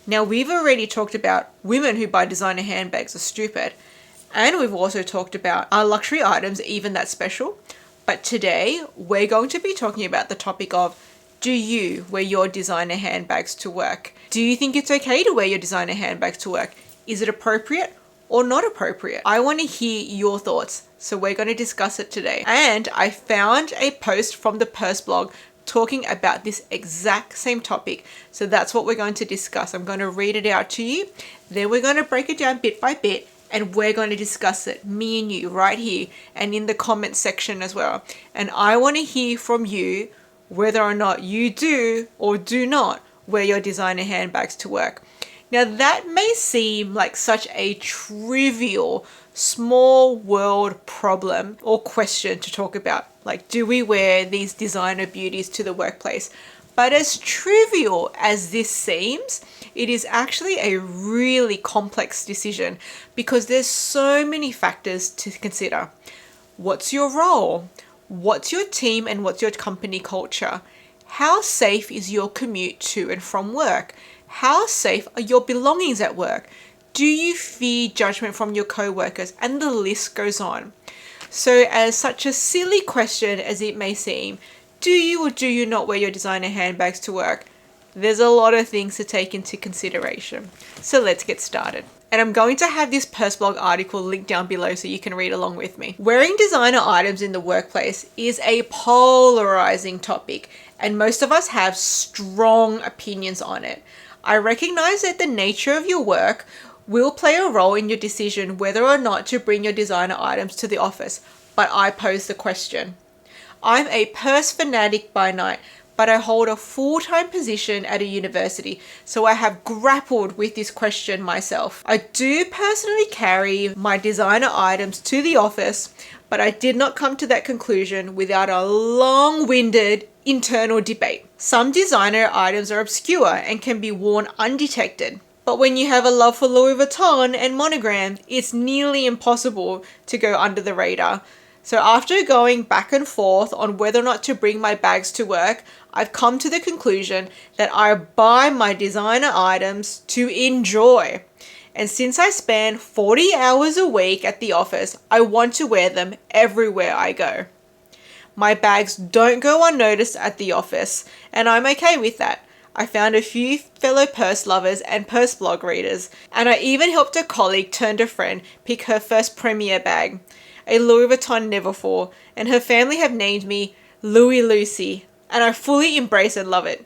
Now, we've already talked about women who buy designer handbags are stupid. And we've also talked about are luxury items even that special? But today, we're going to be talking about the topic of, do you wear your designer handbags to work? Do you think it's okay to wear your designer handbags to work? Is it appropriate or not appropriate? I want to hear your thoughts, so we're going to discuss it today. And I found a post from the PurseBlog talking about this exact same topic. So that's what we're going to discuss. I'm going to read it out to you. Then we're going to break it down bit by bit. And we're going to discuss it, me and you, right here and in the comment section as well. And I want to hear from you whether or not you do or do not wear your designer handbags to work. Now, that may seem like such a trivial, small world problem or question to talk about. Like, do we wear these designer beauties to the workplace? But as trivial as this seems, it is actually a really complex decision because there's so many factors to consider. What's your role? What's your team and what's your company culture? How safe is your commute to and from work? How safe are your belongings at work? Do you fear judgment from your co-workers? And the list goes on. So as such a silly question as it may seem, do you or do you not wear your designer handbags to work? There's a lot of things to take into consideration. So let's get started. And I'm going to have this PurseBlog article linked down below so you can read along with me. Wearing designer items in the workplace is a polarizing topic, and most of us have strong opinions on it. I recognize that the nature of your work will play a role in your decision whether or not to bring your designer items to the office, but I pose the question. I'm a purse fanatic by night, but I hold a full-time position at a university, so I have grappled with this question myself. I do personally carry my designer items to the office, but I did not come to that conclusion without a long-winded internal debate. Some designer items are obscure and can be worn undetected. But when you have a love for Louis Vuitton and monogram, it's nearly impossible to go under the radar. So after going back and forth on whether or not to bring my bags to work, I've come to the conclusion that I buy my designer items to enjoy. And since I spend 40 hours a week at the office, I want to wear them everywhere I go. My bags don't go unnoticed at the office, and I'm okay with that. I found a few fellow purse lovers and PurseBlog readers, and I even helped a colleague turned a friend pick her first premier bag, a Louis Vuitton Neverfull, and her family have named me Louis Lucy, and I fully embrace and love it.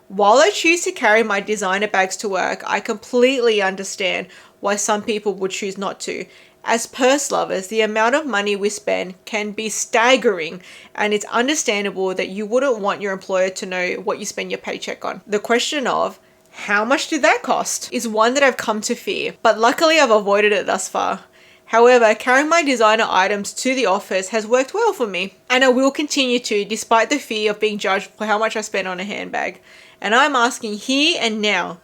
While I choose to carry my designer bags to work, I completely understand why some people would choose not to. As purse lovers, the amount of money we spend can be staggering, and it's understandable that you wouldn't want your employer to know what you spend your paycheck on. The question of, how much did that cost, is one that I've come to fear, but luckily I've avoided it thus far. However, carrying my designer items to the office has worked well for me, and I will continue to, despite the fear of being judged for how much I spend on a handbag. And I'm asking here and now,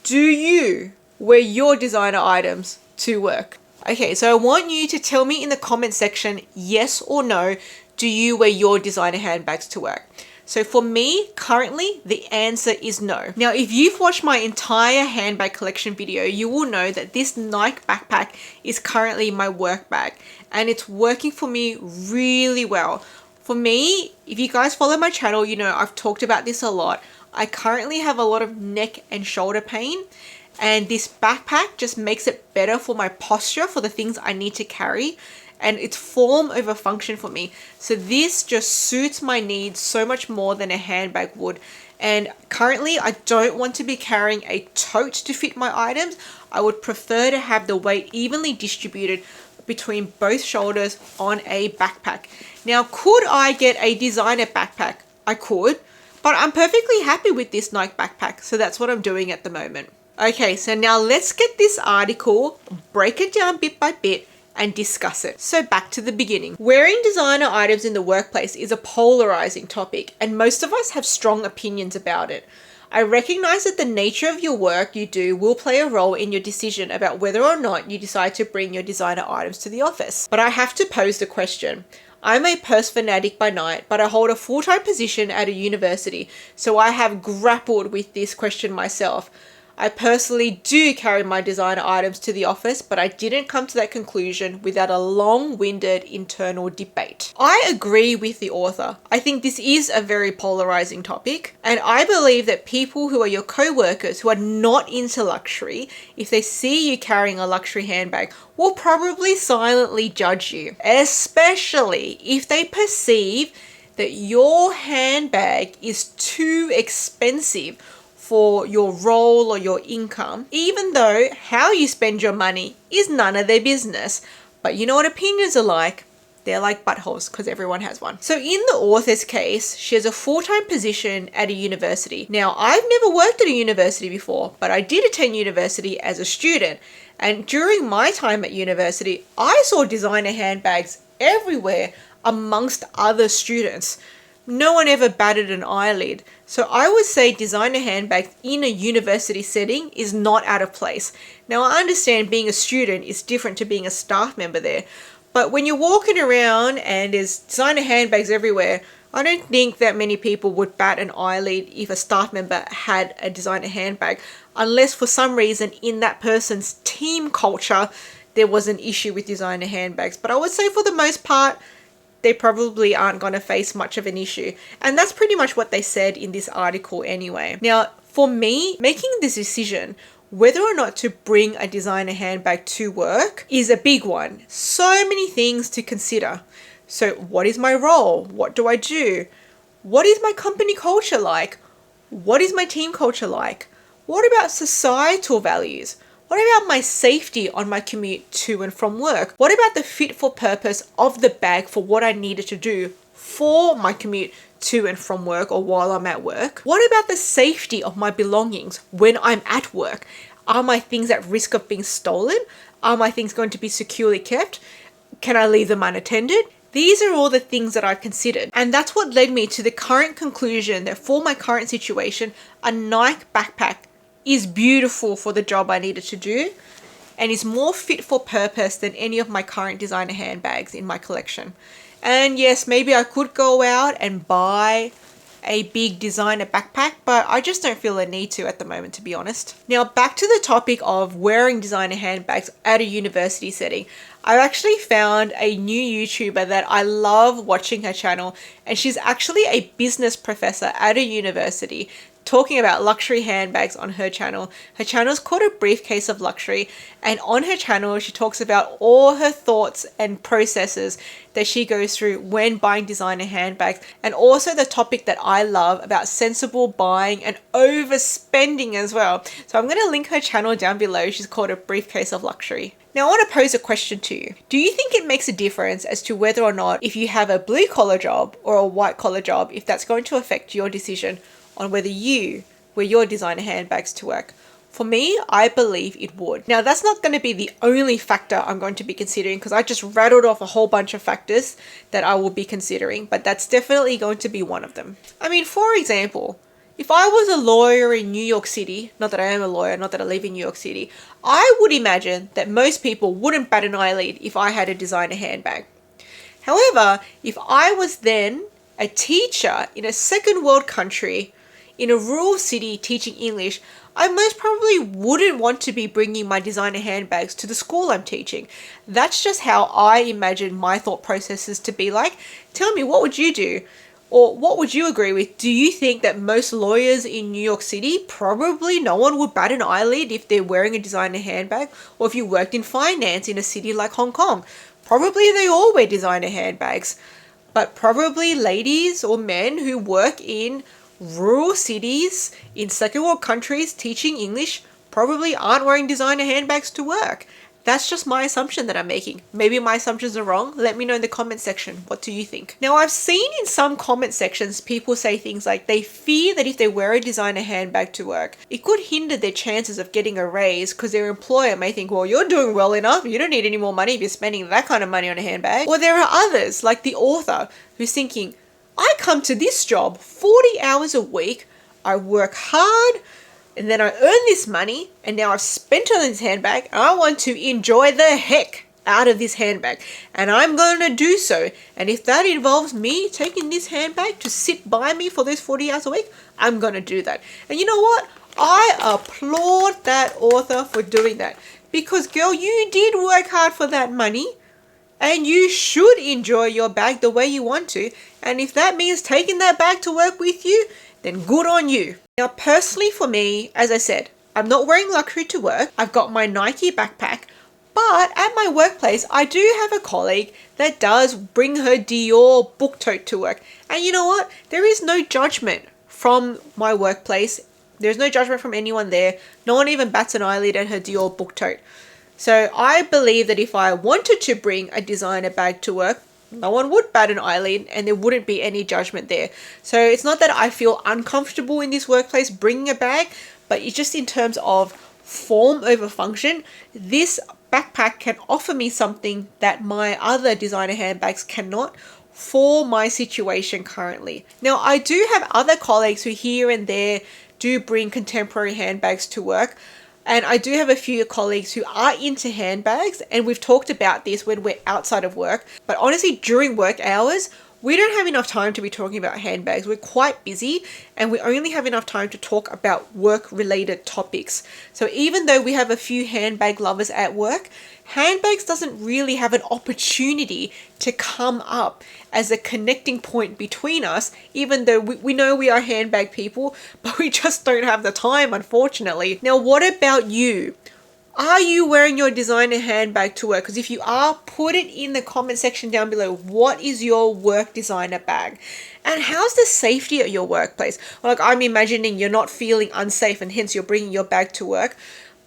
do you wear your designer items to work? Okay, so I want you to tell me in the comment section, yes or no, do you wear your designer handbags to work? So for me, currently, the answer is no. Now, if you've watched my entire handbag collection video, you will know that this Nike backpack is currently my work bag, and it's working for me really well. For me, if you guys follow my channel, you know I've talked about this a lot. I currently have a lot of neck and shoulder pain, and this backpack just makes it better for my posture for the things I need to carry. And it's form over function for me. So this just suits my needs so much more than a handbag would. And currently I don't want to be carrying a tote to fit my items. I would prefer to have the weight evenly distributed between both shoulders on a backpack. Now, could I get a designer backpack? I could, but I'm perfectly happy with this Nike backpack. So that's what I'm doing at the moment. Okay, so now let's get this article, break it down bit by bit, and discuss it. So back to the beginning. Wearing designer items in the workplace is a polarizing topic, and most of us have strong opinions about it. I recognize that the nature of your work you do will play a role in your decision about whether or not you decide to bring your designer items to the office. But I have to pose the question. I'm a purse fanatic by night, but I hold a full-time position at a university, so I have grappled with this question myself. I personally do carry my designer items to the office, but I didn't come to that conclusion without a long-winded internal debate. I agree with the author. I think this is a very polarizing topic, and I believe that people who are your co-workers who are not into luxury, if they see you carrying a luxury handbag, will probably silently judge you, especially if they perceive that your handbag is too expensive for your role or your income, even though how you spend your money is none of their business. But you know what opinions are like? They're like buttholes, because everyone has one. So in the author's case, she has a full-time position at a university. Now, I've never worked at a university before, but I did attend university as a student. And during my time at university, I saw designer handbags everywhere amongst other students. No one ever batted an eyelid. So I would say designer handbags in a university setting is not out of place. Now, I understand being a student is different to being a staff member there, but when you're walking around and there's designer handbags everywhere, I don't think that many people would bat an eyelid if a staff member had a designer handbag, unless for some reason in that person's team culture there was an issue with designer handbags. But I would say for the most part, they probably aren't going to face much of an issue. And that's pretty much what they said in this article anyway. Now, for me, making this decision whether or not to bring a designer handbag to work is a big one. So many things to consider. So what is my role? What do I do? What is my company culture like? What is my team culture like? What about societal values? What about my safety on my commute to and from work? What about the fit for purpose of the bag for what I needed to do for my commute to and from work or while I'm at work? What about the safety of my belongings when I'm at work? Are my things at risk of being stolen? Are my things going to be securely kept? Can I leave them unattended? These are all the things that I've considered. And that's what led me to the current conclusion that for my current situation, a Nike backpack is beautiful for the job I needed to do and is more fit for purpose than any of my current designer handbags in my collection. And yes, maybe I could go out and buy a big designer backpack, but I just don't feel a need to at the moment, to be honest. Now, back to the topic of wearing designer handbags at a university setting. I've actually found a new YouTuber that I love watching her channel, and she's actually a business professor at a university talking about luxury handbags on her channel. Her channel is called A Briefcase of Luxury, and on her channel she talks about all her thoughts and processes that she goes through when buying designer handbags, and also the topic that I love about sensible buying and overspending as well. So I'm going to link her channel down below. She's called A Briefcase of Luxury. Now I want to pose a question to you. Do you think it makes a difference as to whether or not, if you have a blue collar job or a white collar job, if that's going to affect your decision on whether you wear your designer handbags to work? For me, I believe it would. Now, that's not going to be the only factor I'm going to be considering, because I just rattled off a whole bunch of factors that I will be considering, but that's definitely going to be one of them. I mean, for example, if I was a lawyer in New York City, not that I am a lawyer, not that I live in New York City, I would imagine that most people wouldn't bat an eyelid if I had a designer handbag. However, if I was then a teacher in a second world country, in a rural city teaching English, I most probably wouldn't want to be bringing my designer handbags to the school I'm teaching. That's just how I imagine my thought processes to be like. Tell me, what would you do? Or what would you agree with? Do you think that most lawyers in New York City, probably no one would bat an eyelid if they're wearing a designer handbag? Or if you worked in finance in a city like Hong Kong, probably they all wear designer handbags. But probably ladies or men who work in rural cities in second world countries teaching English probably aren't wearing designer handbags to work. That's just my assumption that I'm making. Maybe my assumptions are wrong. Let me know in the comment section. What do you think? Now, I've seen in some comment sections people say things like they fear that if they wear a designer handbag to work, it could hinder their chances of getting a raise because their employer may think, well, you're doing well enough. You don't need any more money if you're spending that kind of money on a handbag. Or there are others, like the author, who's thinking, I come to this job 40 hours a week, I work hard, and then I earn this money, and now I've spent it on this handbag, and I want to enjoy the heck out of this handbag, and I'm going to do so. And if that involves me taking this handbag to sit by me for those 40 hours a week, I'm going to do that. And you know what? I applaud that author for doing that. Because girl, you did work hard for that money. And you should enjoy your bag the way you want to. And if that means taking that bag to work with you, then good on you. Now, personally for me, as I said, I'm not wearing luxury to work. I've got my Nike backpack. But at my workplace, I do have a colleague that does bring her Dior book tote to work. And you know what? There is no judgment from my workplace. There's no judgment from anyone there. No one even bats an eyelid at her Dior book tote. So I believe that if I wanted to bring a designer bag to work, no one would bat an eyelid and there wouldn't be any judgment there. So it's not that I feel uncomfortable in this workplace bringing a bag, but it's just in terms of form over function. This backpack can offer me something that my other designer handbags cannot for my situation currently. Now, I do have other colleagues who here and there do bring contemporary handbags to work. And I do have a few colleagues who are into handbags, and we've talked about this when we're outside of work. But honestly, during work hours, we don't have enough time to be talking about handbags. We're quite busy and we only have enough time to talk about work-related topics. So even though we have a few handbag lovers at work, handbags doesn't really have an opportunity to come up as a connecting point between us, even though we know we are handbag people, but we just don't have the time, unfortunately. Now, what about you? Are you wearing your designer handbag to work? Because if you are, put it in the comment section down below. What is your work designer bag? And how's the safety at your workplace? Like, I'm imagining you're not feeling unsafe and hence you're bringing your bag to work.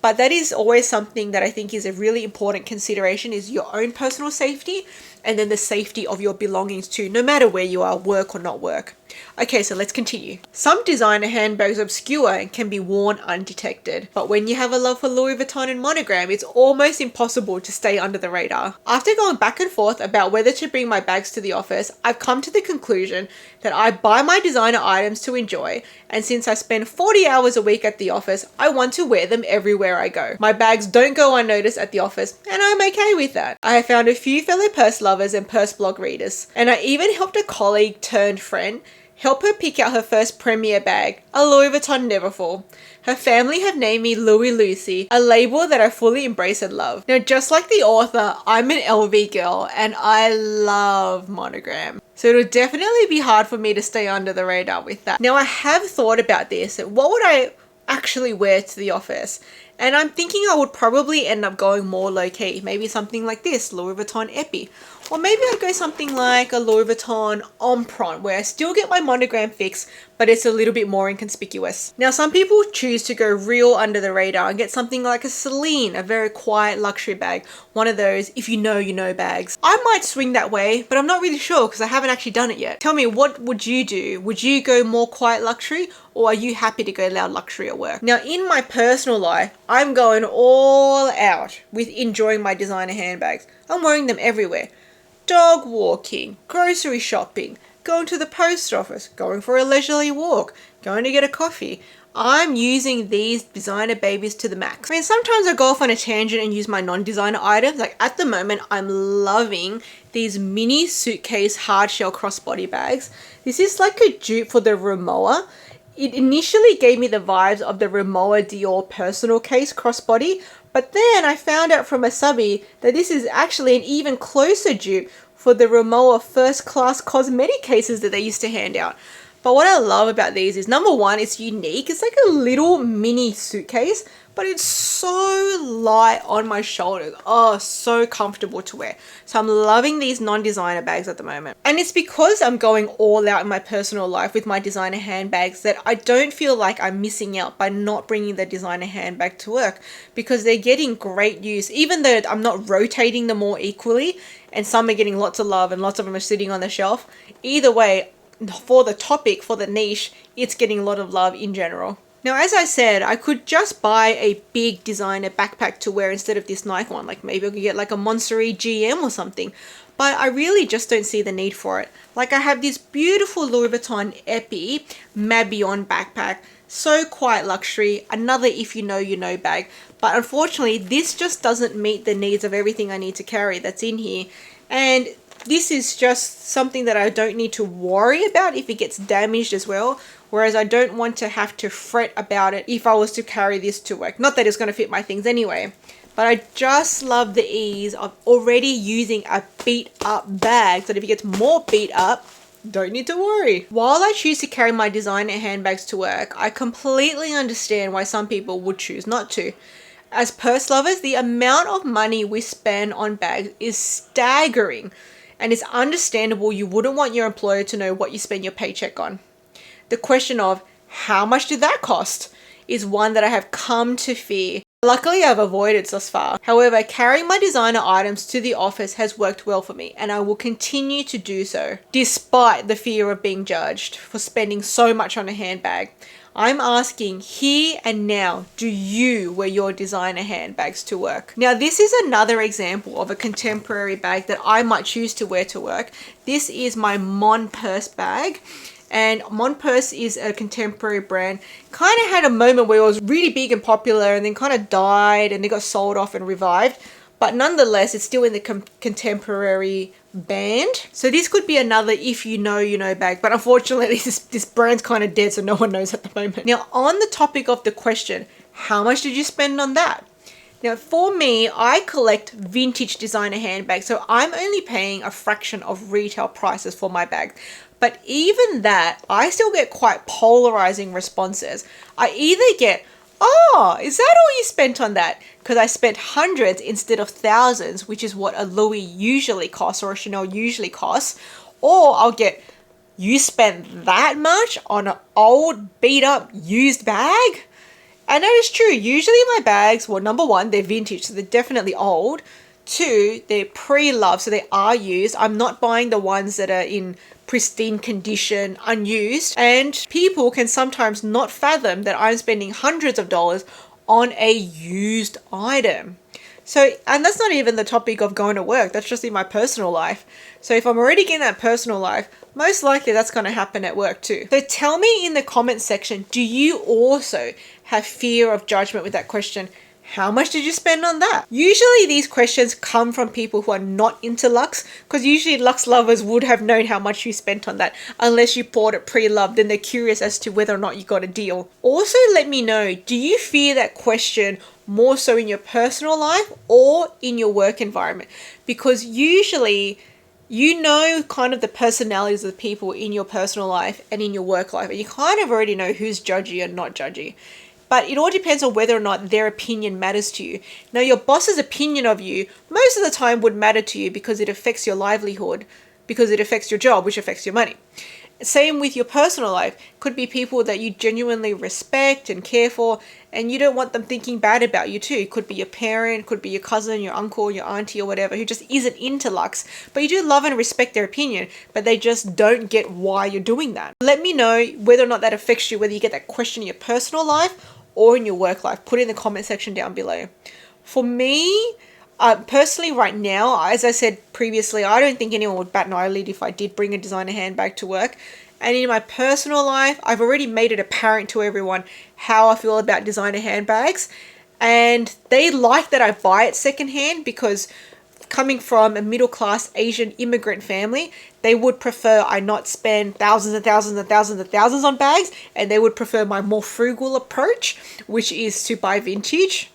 But that is always something that I think is a really important consideration, is your own personal safety and then the safety of your belongings too, no matter where you are, work or not work. Okay, so let's continue. Some designer handbags are obscure and can be worn undetected, but when you have a love for Louis Vuitton and monogram, it's almost impossible to stay under the radar. After going back and forth about whether to bring my bags to the office, I've come to the conclusion that I buy my designer items to enjoy, and since I spend 40 hours a week at the office, I want to wear them everywhere I go. My bags don't go unnoticed at the office, and I'm okay with that. I have found a few fellow purse lovers and PurseBlog readers, and I even helped a colleague turned friend help her pick out her first premier bag, a Louis Vuitton Neverfull. Her family have named me Louis Lucy, a label that I fully embrace and love. Now, just like the author, I'm an LV girl and I love monogram. So it'll definitely be hard for me to stay under the radar with that. Now, I have thought about this. What would I actually wear to the office? And I'm thinking I would probably end up going more low-key. Maybe something like this, Louis Vuitton Epi. Or maybe I'd go something like a Louis Vuitton Emprunt, where I still get my monogram fix, but it's a little bit more inconspicuous. Now, some people choose to go real under the radar and get something like a Celine, a very quiet luxury bag. One of those, if you know bags. I might swing that way, but I'm not really sure because I haven't actually done it yet. Tell me, what would you do? Would you go more quiet luxury, or are you happy to go loud luxury at work? Now, in my personal life, I'm going all out with enjoying my designer handbags. I'm wearing them everywhere. Dog walking, grocery shopping, going to the post office, going for a leisurely walk, going to get a coffee. I'm using these designer babies to the max. I mean, sometimes I go off on a tangent and use my non-designer items. Like at the moment, I'm loving these mini suitcase hard shell crossbody bags. This is like a dupe for the Rimowa. It initially gave me the vibes of the Rimowa Dior personal case crossbody, but then I found out from a subby that this is actually an even closer dupe for the Rimowa first class cosmetic cases that they used to hand out. But what I love about these is, number one, it's unique. It's like a little mini suitcase, but it's so light on my shoulders. Oh, so comfortable to wear. So I'm loving these non-designer bags at the moment. And it's because I'm going all out in my personal life with my designer handbags that I don't feel like I'm missing out by not bringing the designer handbag to work, because they're getting great use, even though I'm not rotating them all equally and some are getting lots of love and lots of them are sitting on the shelf. Either way, for the topic, for the niche, it's getting a lot of love in general. Now, as I said, I could just buy a big designer backpack to wear instead of this Nike one. Like maybe I could get like a Montseri GM or something. But I really just don't see the need for it. Like I have this beautiful Louis Vuitton Epi Mabillon backpack. So quiet luxury. Another if you know bag. But unfortunately, this just doesn't meet the needs of everything I need to carry that's in here. And this is just something that I don't need to worry about if it gets damaged as well, whereas I don't want to have to fret about it if I was to carry this to work. Not that it's going to fit my things anyway, but I just love the ease of already using a beat up bag so that if it gets more beat up, don't need to worry. While I choose to carry my designer handbags to work, I completely understand why some people would choose not to. As purse lovers, the amount of money we spend on bags is staggering, and it's understandable you wouldn't want your employer to know what you spend your paycheck on. The question of how much did that cost is one that I have come to fear. Luckily, I've avoided thus far. However, carrying my designer items to the office has worked well for me, and I will continue to do so, despite the fear of being judged for spending so much on a handbag. I'm asking here and now, do you wear your designer handbags to work? Now, this is another example of a contemporary bag that I might choose to wear to work. This is my Mon Purse bag. And Mon Purse is a contemporary brand. Kind of had a moment where it was really big and popular and then kind of died and it got sold off and revived. But nonetheless, it's still in the contemporary band. So this could be another if you know bag. But unfortunately, this brand's kind of dead, so no one knows at the moment. Now, on the topic of the question, how much did you spend on that? Now, for me, I collect vintage designer handbags, so I'm only paying a fraction of retail prices for my bag. But even that, I still get quite polarizing responses. I either get, oh, is that all you spent on that? Because I spent hundreds instead of thousands, which is what a Louis usually costs or a Chanel usually costs. Or I'll get, you spent that much on an old, beat up, used bag? And that is true. Usually my bags, well, number one, they're vintage, so they're definitely old. Two, they're pre-loved, so they are used. I'm not buying the ones that are in pristine condition, unused. And people can sometimes not fathom that I'm spending hundreds of dollars on a used item. So, and that's not even the topic of going to work. That's just in my personal life. So if I'm already getting that personal life, most likely that's going to happen at work too. So tell me in the comments section, do you also have fear of judgment with that question? How much did you spend on that? Usually these questions come from people who are not into luxe, because usually luxe lovers would have known how much you spent on that unless you bought it pre-loved and they're curious as to whether or not you got a deal. Also, let me know, do you fear that question more so in your personal life or in your work environment? Because usually you know kind of the personalities of the people in your personal life and in your work life, and you kind of already know who's judgy and not judgy. But it all depends on whether or not their opinion matters to you. Now, your boss's opinion of you most of the time would matter to you because it affects your livelihood, because it affects your job, which affects your money. Same with your personal life. Could be people that you genuinely respect and care for, and you don't want them thinking bad about you too. It could be your parent, could be your cousin, your uncle, your auntie or whatever, who just isn't into luxe, but you do love and respect their opinion, but they just don't get why you're doing that. Let me know whether or not that affects you, whether you get that question in your personal life or in your work life. Put it in the comment section down below. For me, personally right now, as I said previously, I don't think anyone would bat an eyelid if I did bring a designer handbag to work. And in my personal life, I've already made it apparent to everyone how I feel about designer handbags. And they like that I buy it secondhand, because coming from a middle-class Asian immigrant family, they would prefer I not spend thousands and thousands and thousands and thousands on bags, and they would prefer my more frugal approach, which is to buy vintage.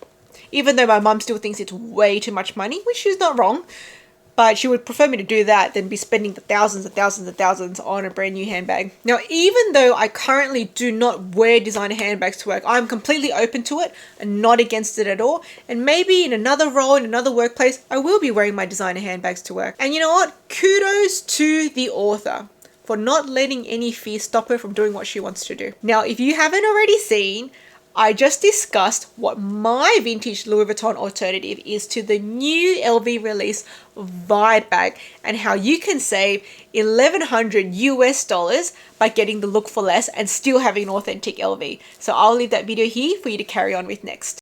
Even though my mum still thinks it's way too much money, which is not wrong, but she would prefer me to do that than be spending the thousands and thousands and thousands on a brand new handbag. Now, even though I currently do not wear designer handbags to work, I'm completely open to it and not against it at all. And maybe in another role, in another workplace, I will be wearing my designer handbags to work. And you know what? Kudos to the author for not letting any fear stop her from doing what she wants to do. Now, if you haven't already seen, I just discussed what my vintage Louis Vuitton alternative is to the new LV release Vibe bag, and how you can save $1,100 US by getting the look for less and still having an authentic LV. So I'll leave that video here for you to carry on with next.